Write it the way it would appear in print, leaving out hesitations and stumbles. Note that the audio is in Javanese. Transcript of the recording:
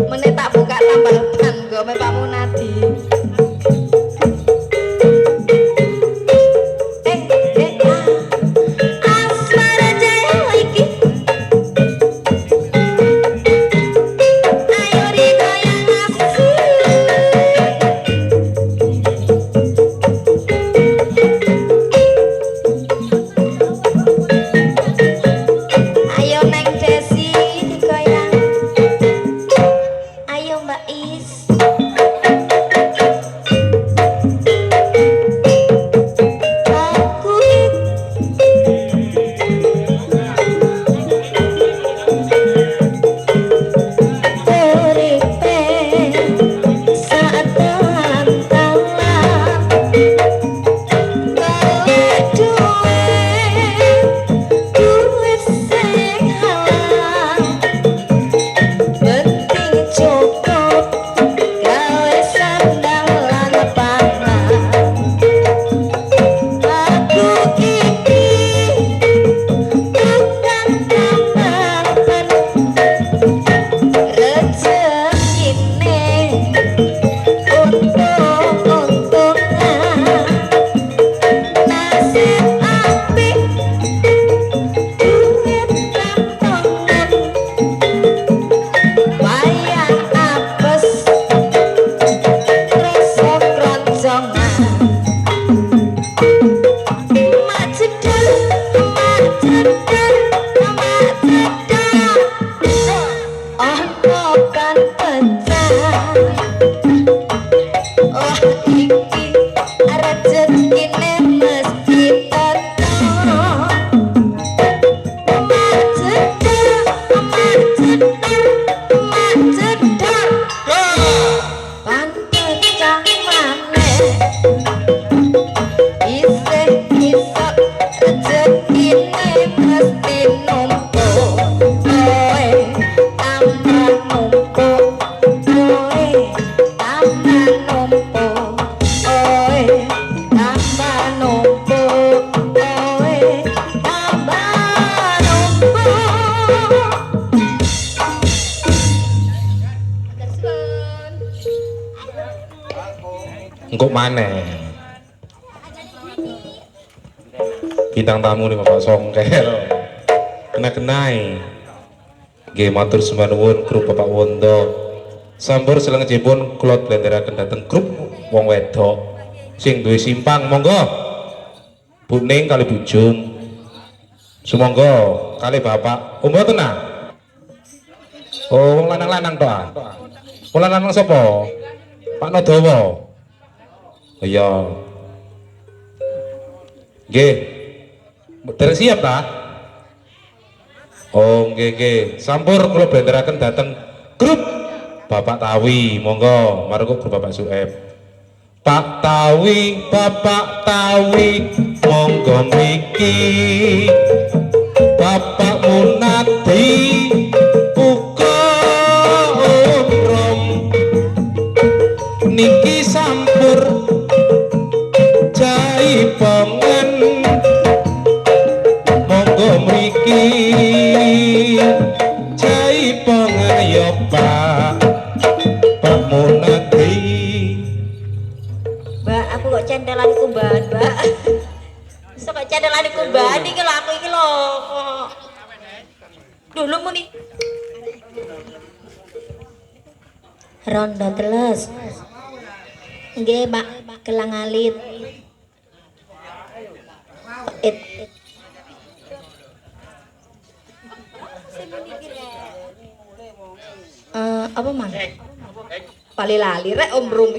Meneh tak buka tambal ban nggo me Pak Munadi. Asmara Jaya iki. Ayo digoyang ayo Neng Desi digoyang. Ayo Mbak Is. Aku uripe saat tantangan gawe duit sing halal penting cukup gawe sandal lan pangan aku iki tukang tambahan rezekine untung-untungan nasib apik duit kantongan wayang apes rasa kroncongan mak cedal ono kan pecah oh iki rezekine mesti teko macedal kan pecah maneh isih iso rezekine mesti numpuk kowe tambah numpuk kowe tambah numpuk kowe tambah numpuk kowe tambah numpuk. Engkok maneh bintang tamu nih Bapak Songkel kena-kenai nggih matur sembah nuwun grup Bapak Wondo sampur selengejipun kula blenderaken dhateng grup wong wedok sing duwe simpang monggo Bu Ning kali Bu Jum sumangga kali Bapak mboten nah oh wong lanang-lanang to ah wong lanang sapa Pak Nodowo iya nggih mboten siap ta oh nggih sampur kula blenderaken dhateng grup Bapak Tawi monggo marang grup Bapak Sueb Pak Tawi Bapak Tawi monggo mriki Bapak Munadi buka umrom niki sampur jaipongan monggo mriki jaipongan ya Pak Munadi. Mbak, aku kok centelan kumbahan, Mbak. Iso kok centelan kumbahan iki lho aku iki lho. Dulu muni. Rondo teles. Nggih, Mbak, gelang alit. Apa mang? Pali lali rek Om Rum.